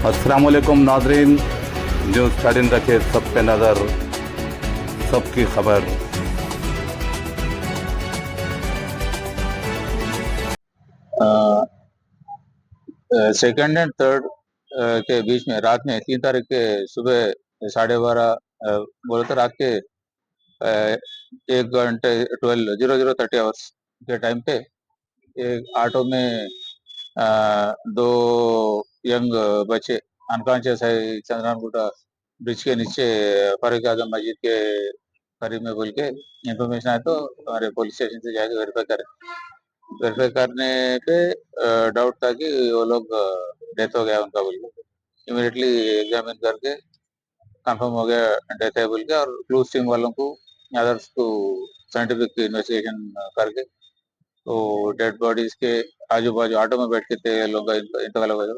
अस्सलाम वालेकुम नाजरीन। न्यूज़ 13 रखे सब पे नज़र, सबकी खबर। सेकंड एंड थर्ड के बीच में रात में 3 तारीख के सुबह 12:30 बोले तो रात के 1 घंटे 12:00 के टाइम पे एक ऑटो में दो यंग बच्चे अनकॉन्शियस है चंद्रानगुटा ब्रिज के नीचे फारूक आजम मस्जिद के करीब में बोल के इंफॉर्मेशन आया तो हमारे पुलिस स्टेशन से जाके वेरीफाई करने पे डाउट था कि वो लोग डेथ हो गया उनका बोल के इमीडिएटली एग्जामिन करके कंफर्म हो गया डेथ है बोल के और क्लूज टीम वालों को अदर्स को साइंटिफिक इन्वेस्टिगेशन करके तो डेड बॉडीज के आजू बाजू ऑटो में बैठ के थे लोगों का इंतकाल हो गया।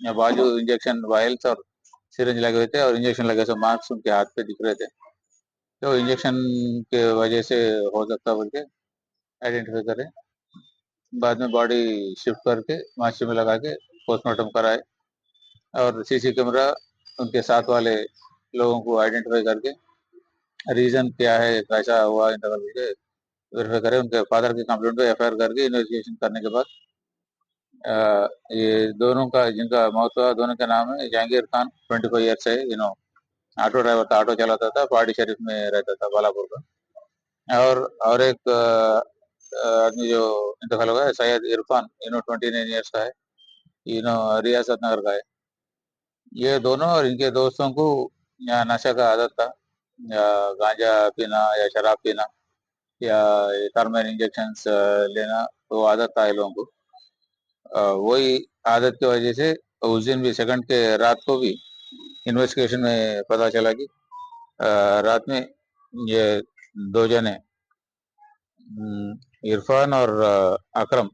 यहाँ बाजू इंजेक्शन वायल्स और सिरिंज लगे हुए थे और इंजेक्शन लगे सब मार्क्स उनके हाथ पे दिख रहे थे तो इंजेक्शन के वजह से हो सकता बोल के आइडेंटिफाई करें। बाद में बॉडी शिफ्ट करके मार्ची में लगा के पोस्टमार्टम कराए और सीसी कैमरा उनके साथ वाले लोगों को आइडेंटिफाई करके रीजन क्या है कैसा हुआ इंतकाल के वेरीफाई करें। उनके फादर की कंप्लेंट पे एफआईआर करके इन्वेस्टिगेशन करने के बाद ये दोनों का जिनका मौत हुआ दोनों का नाम है जहांगीर खान 25 ईयर्स है ऑटो ड्राइवर था ऑटो चलाता था पहाड़ी शरीफ में रहता था बालापुर का और एक आदमी जो इंतकाल हो गया है, सैयद इरफान 29 ईयर्स का है रियासत नगर का है। ये दोनों और इनके दोस्तों को यहाँ नशे का आदत था या गांजा पीना या शराब पीना या टर्मन इंजेक्शन लेना तो आदत था ये लोगों को। वही आदत की वजह से उस दिन भी सेकंड के रात को भी इन्वेस्टिगेशन में पता चला कि रात में ये दो जने इरफान और अकरम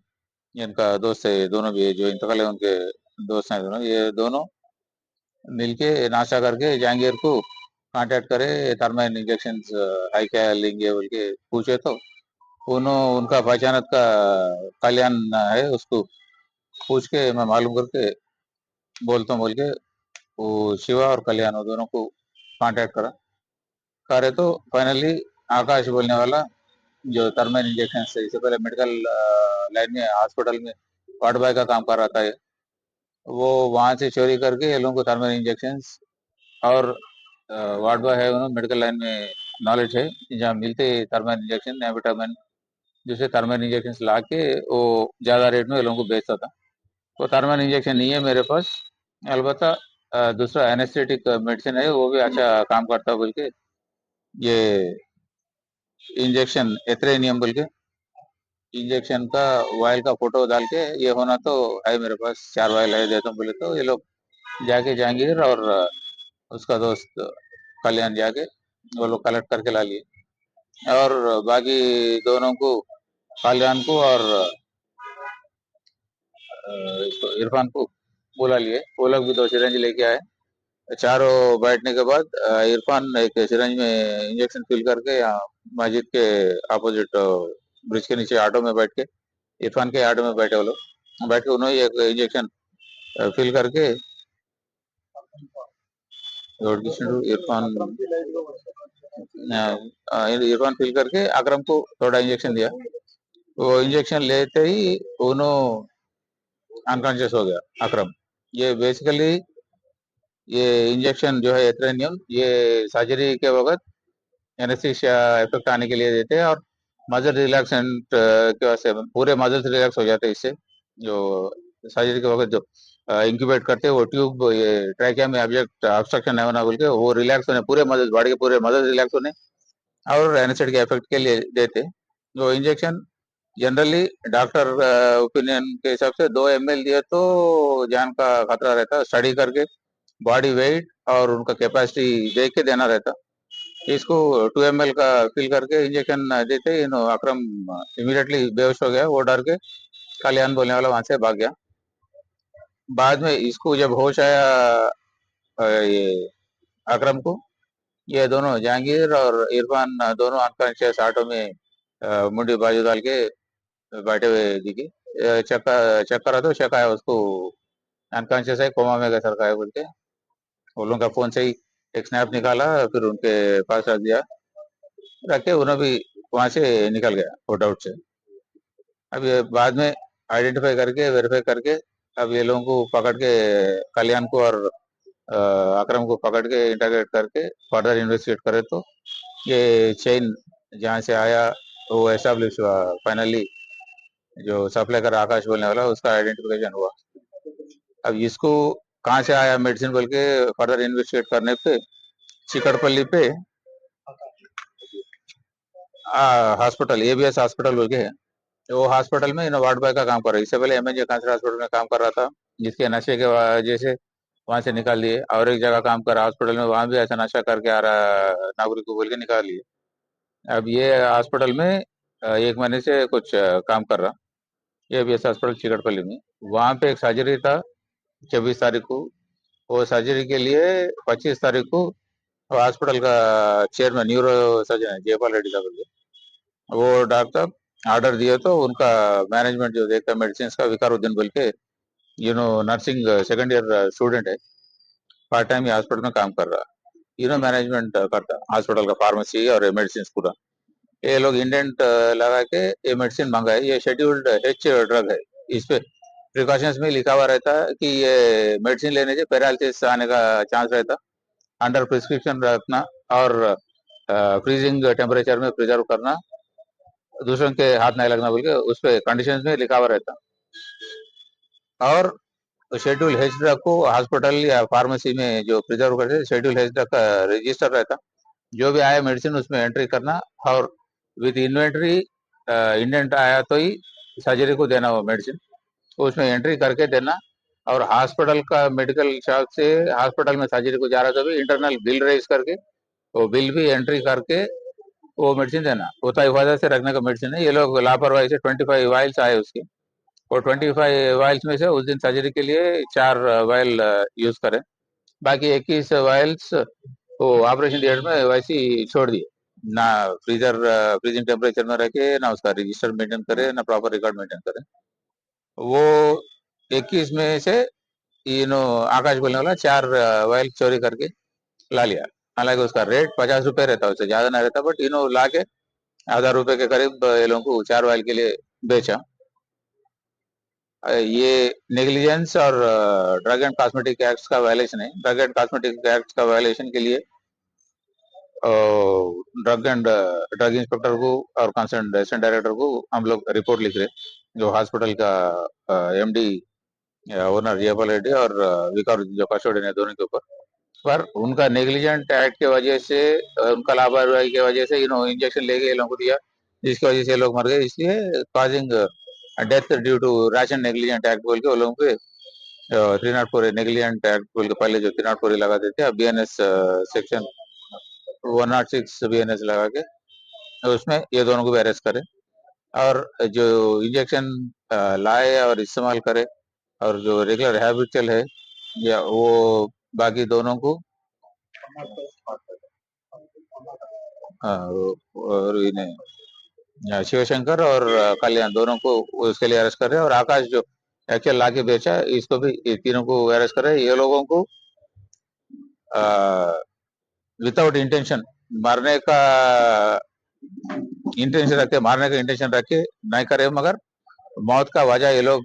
इनका दोस्त है ये दोनों भी जो इंतकाल है उनके दोस्त हैं दोनों ये दोनों मिलके नाश्ता करके जहांगीर को कांटेक्ट करे थर्माइन इंजेक्शन है क्या लेंगे बोल के पूछे तो उनका पहचानत का कल्याण है उसको पूछ के मैं मालूम करके बोलता हूँ बोल के वो शिवा और कल्याण वो दोनों को कांटेक्ट करा करे तो फाइनली आकाश बोलने वाला जो थर्मल इंजेक्शन से इससे पहले मेडिकल लाइन में हॉस्पिटल में वार्ड बॉय का काम कर रहा था ये वो वहां से चोरी करके ये लोगों को थर्मल इंजेक्शन और वार्ड बॉय है उन्होंने मेडिकल लाइन में नॉलेज है जहाँ मिलते थर्मल इंजेक्शन एम्फेटामिन जिसे थर्मल इंजेक्शन ला के वो ज्यादा रेट में ये लोगों को बेचता था। वो थर्मल इंजेक्शन नहीं है मेरे पास अलबत्ता दूसरा एनेस्थेटिक मेडिसिन है वो भी अच्छा काम करता है बोल के ये इंजेक्शन एथ्रेनियम बोल के इंजेक्शन का वायल का फोटो डाल के ये होना तो है मेरे पास 4 वायल है देता हूँ बोले तो ये लोग जाके जहांगीर और उसका दोस्त कल्याण जाके वो लोग कलेक्ट करके ला लिए और बाकी दोनों को कल्याण को और इसको इरफान को बुला लिए वो लोग भी 2 सिरंज लेके आए। चारों बैठने के बाद इरफान एक सिरंज में इंजेक्शन फिल करके यहाँ मस्जिद के अपोजिट ब्रिज के नीचे ऑटो में बैठ के इरफान के ऑटो में बैठे वो लोग बैठ के उन्होंने एक इंजेक्शन फिल करके इरफान इरफान फिल करके अकरम को थोड़ा इंजेक्शन दिया। वो इंजेक्शन लेते ही दोनों अनकॉन्शियस हो गया अकरम। ये बेसिकली ये इंजेक्शन जो है एथ्रेनियम ये सर्जरी के वक्त एनेस्थीसिया इफेक्ट आने के लिए देते हैं और मजल रिलैक्सेंट के वास्ते पूरे मजल्स रिलैक्स हो जाते हैं इससे जो सर्जरी के वक्त जो इंक्यूबेट करते हैं वो ट्यूब ये ट्रैकिया में ऑब्जेक्ट ऑब्स्ट्रक्शन है होना बोल के वो रिलैक्स होने पूरे मजल्स बॉडी के पूरे मजल्स रिलैक्स होने और एनेस्थेटिक इफेक्ट के लिए देते हैं। जो इंजेक्शन जनरली डॉक्टर ओपिनियन के हिसाब से 2 ml दिए तो जान का खतरा रहता है स्टडी करके बॉडी वेट और उनका कैपेसिटी देख के देना रहता। इसको 2 ml का फिल करके इंजेक्शन देते ही अकरम इमीडिएटली बेहोश हो गया। वो डर के कल्याण बोलने वाला वहां से भाग गया। बाद में इसको जब होश आया ये अकरम को ये दोनों जहांगीर और इरफान दोनों अनकॉन्शियस ऑटो में मुंडी बाजू डाल के बैठे हुए दिखे। चक्कर चक्कर आता शक आया उसको अनकॉन्शियस है, कोमा में गया है बोल के वो लोगों का फोन से ही एक स्नैप निकाला, फिर उनके पास रख दिया, रख के उन्हें भी वहां से निकल गया वो डाउट से। अब ये बाद में आइडेंटिफाई करके वेरीफाई करके अब ये लोगों को पकड़ के कल्याण को और अकरम को पकड़ के इंटरगेट करके फर्दर इन्वेस्टिगेट करे तो ये चेन जहाँ से आया वो एस्टेब्लिश हुआ फाइनली। जो सप्लाई कर आकाश बोलने वाला उसका आइडेंटिफिकेशन हुआ। अब इसको कहाँ से आया मेडिसिन बोल के फर्दर इन्वेस्टिगेट करने पे चिकटपल्ली पे हॉस्पिटल एबीएस हॉस्पिटल बोल के है, वो हॉस्पिटल में वार्ड बॉय का काम कर रहा है। इससे पहले एमएनजे कैंसर हॉस्पिटल में काम कर रहा था, जिसके नशे के वजह से वहां से निकाल दिए। और एक जगह काम कर रहा हॉस्पिटल में, वहां भी ऐसा नशा करके आ रहा नागरिक को बोल के निकाल लिए। अब ये हॉस्पिटल में 1 महीने से कुछ काम कर रहा, ये एबीएस हॉस्पिटल चिकटपल्ली में। वहां पे एक सर्जरी था 24 तारीख को। वो सर्जरी के लिए 25 तारीख को हॉस्पिटल का चेयरमैन न्यूरो सर्जन है जयपाल रेड्डी साहब बोल के, वो डॉक्टर ऑर्डर दिए तो उनका मैनेजमेंट जो देखता है मेडिसिन का विकारुद्दीन बोल के, नर्सिंग सेकंड ईयर स्टूडेंट है, पार्ट टाइम ये हॉस्पिटल में काम कर रहा। मैनेजमेंट करता हॉस्पिटल का फार्मेसी और मेडिसिन पूरा। ये लोग इंडेंट लगा के ये मेडिसिन मंगाए, ये शेड्यूल्ड एच ड्रग है। इस पे प्रिकॉशंस में लिखा हुआ रहता है कि ये मेडिसिन लेने से पैरालिसिस आने का चांस रहता, अंडर प्रिस्क्रिप्शन रखना और फ्रीजिंग टेम्परेचर में प्रिजर्व करना, दूसरों के हाथ नहीं लगना बोल के उस पे कंडीशंस में लिखा हुआ रहता। और शेड्यूल एच ड्रग को हॉस्पिटल या फार्मेसी में जो प्रिजर्व करते शेड्यूल एच ड्रग का रजिस्टर रहता, जो भी आया मेडिसिन उसमें एंट्री करना और विद इन्वेंट्री इंडेंट आया तो ही सर्जरी को देना वो मेडिसिन, उसमें एंट्री करके देना। और हॉस्पिटल का मेडिकल शॉप से हॉस्पिटल में सर्जरी को जा रहा तो भी इंटरनल बिल रेज करके वो बिल भी एंट्री करके वो मेडिसिन देना। वो तो हिफाजत से रखने का मेडिसिन है। ये लोग लापरवाही से 25 वाइल्स आए उसके, वो 25 वाइल्स में से उस दिन सर्जरी के लिए 4 वाइल यूज करें, बाकी 21 वाइल्स वो ऑपरेशन थिएटर में वैसे ही छोड़ दिए। ना फ्रीजिंग टेम्परेचर में रखे, ना उसका रजिस्टर मेंटेन करे, ना प्रॉपर रिकॉर्ड मेंटेन करे। वो 21 में से आकाश बोलने वाला 4 वाइल चोरी करके ला लिया। हालांकि उसका रेट 50 रुपए रहता, उससे ज्यादा नहीं रहता, बट ला के 1000 रुपए के करीब ये लोगों को 4 वाइल के लिए बेचा। ये नेग्लिजेंस और ड्रग एंड कॉस्मेटिक एक्ट का वायलेशन है। ड्रग एंड कॉस्मेटिक एक्ट का वायलेशन के लिए ड्रग इंस्पेक्टर को और कंसर्न असिस्टेंट डायरेक्टर को हम लोग रिपोर्ट लिख रहे, जो हॉस्पिटल का एमडी ओनर जयपाल रेड्डी और विकार जो कस्टोडियन है दोनों के ऊपर। पर उनका नेग्लिजेंट एक्ट के वजह से उनका लापरवाही की वजह से इंजेक्शन लेके लोगों को दिया, जिसकी वजह से लोग मर गए। इसलिए causing death due to rash and negligent act बोल के वो लोगों पे 304 नेग्लिजेंट एक्ट बोल के पहले जो 304 लगा देते हैं, बीएनएस सेक्शन 106 बीएनएस लगा के उसमें ये दोनों को भी अरेस्ट करे। और जो इंजेक्शन लाए और इस्तेमाल करे और जो रेगुलर हैबिचुअल है या वो बाकी दोनों को और इन्हें शिवशंकर और कल्याण दोनों को उसके लिए अरेस्ट कर रहे हैं। और आकाश जो एक्चुअल ला के बेचा इसको भी, ये तीनों को अरेस्ट कर रहे हैं। ये लोगों को विदाउट इंटेंशन मारने का इंटेंशन रखे नहीं करे, मगर मौत का वजह ये लोग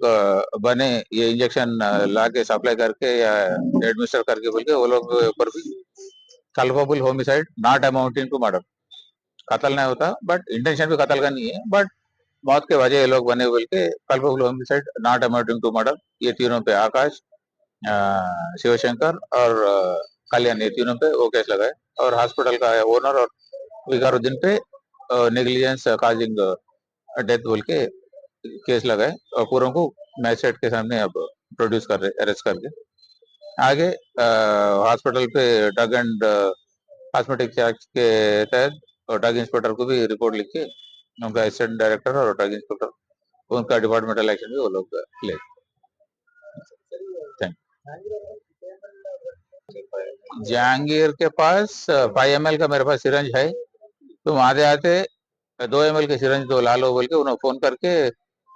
बने ये इंजेक्शन ला के सप्लाई करके या एडमिनिस्टर करके बोल के वो लोग ऊपर भी culpable homicide not amounting to murder, कत्ल नहीं होता बट इंटेंशन भी कत्ल का नहीं है, बट मौत के वजह ये लोग बने बोल के culpable homicide not amounting to murder. ये तीनों पे आकाश, शिवशंकर और कल्याण, ये तीनों पे वो केस लगाए। और हॉस्पिटल का ओनर और विकारुद्दीन पे नेग्लिजेंस काजिंग डेथ बोल के केस लगाए और पूरों को मैजिस्ट्रेट के सामने अब प्रोड्यूस कर रहे अरेस्ट करके। आगे हॉस्पिटल पे ड्रग एंड कॉस्मेटिक एक्ट के तहत और ड्रग इंस्पेक्टर को भी रिपोर्ट लिख के उनका असिस्टेंट डायरेक्टर और ड्रग इंस्पेक्टर उनका डिपार्टमेंटल एक्शन भी वो लोग ले। थैंक जहांगीर के पास 5 ml का मेरे पास सिरंज है, तुम आधे आते 2 ml के सिरंज दो ला लो बोल के उन्होंने फोन करके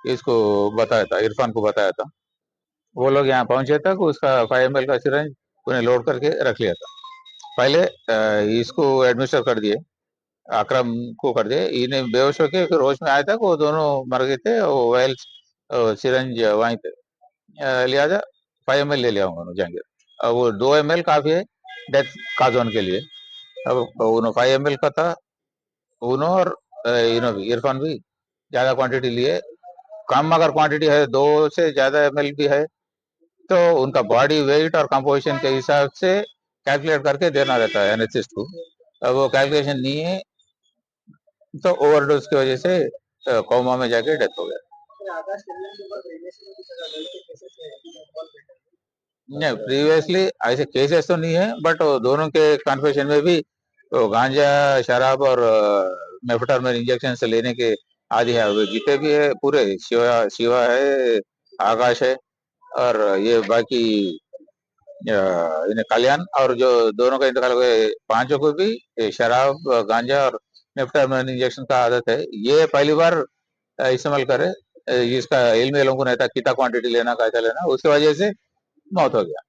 इसको बताया था, इरफान को बताया था। वो लोग यहाँ पहुंचे तक उसका 5 ml का सिरंज उन्हें लोड करके रख लिया था। पहले इसको एडमिनिस्टर कर दिए, अकरम को कर दिए। इन्हें बेहोश होके फिर होश में आया तक वो दोनों मर गए थे। वो वेल्स सिरंज वहीं पे लिहाजा 5 ml ले लिया उन्होंने जहांगीर। अब वो 2 ml काफी है डेथ काजोन के लिए। अब उन्होंने 5 ml का था, उन्होंने और इन्हों भी, इरफान भी ज्यादा क्वांटिटी लिए। कम अगर क्वांटिटी है, 2 से ज्यादा ml भी है, तो उनका बॉडी वेट और कंपोजिशन के हिसाब से कैलकुलेट करके देना रहता है एनेस्थिस्ट को। अब वो कैलकुलेशन नहीं है, तो ओवरडोज की वजह से कोमा में जाके डेथ हो गया। नहीं, प्रीवियसली ऐसे केसेस तो नहीं है, बट दोनों के कन्फेशन में भी तो गांजा, शराब और मेफेटामिन इंजेक्शन से लेने के आदि है। वो जितने भी है पूरे, शिवा शिवा है, आकाश है, और ये बाकी इन्हें कल्याण, और जो दोनों का इंतकाल हुए पांचों को भी ये शराब, गांजा और मेफेटामिन इंजेक्शन का आदत है। ये पहली बार इस्तेमाल करे। इसका इल्म लोगों को नहीं था कितना क्वांटिटी लेना, कैसा लेना, उसकी वजह से मौत हो गया।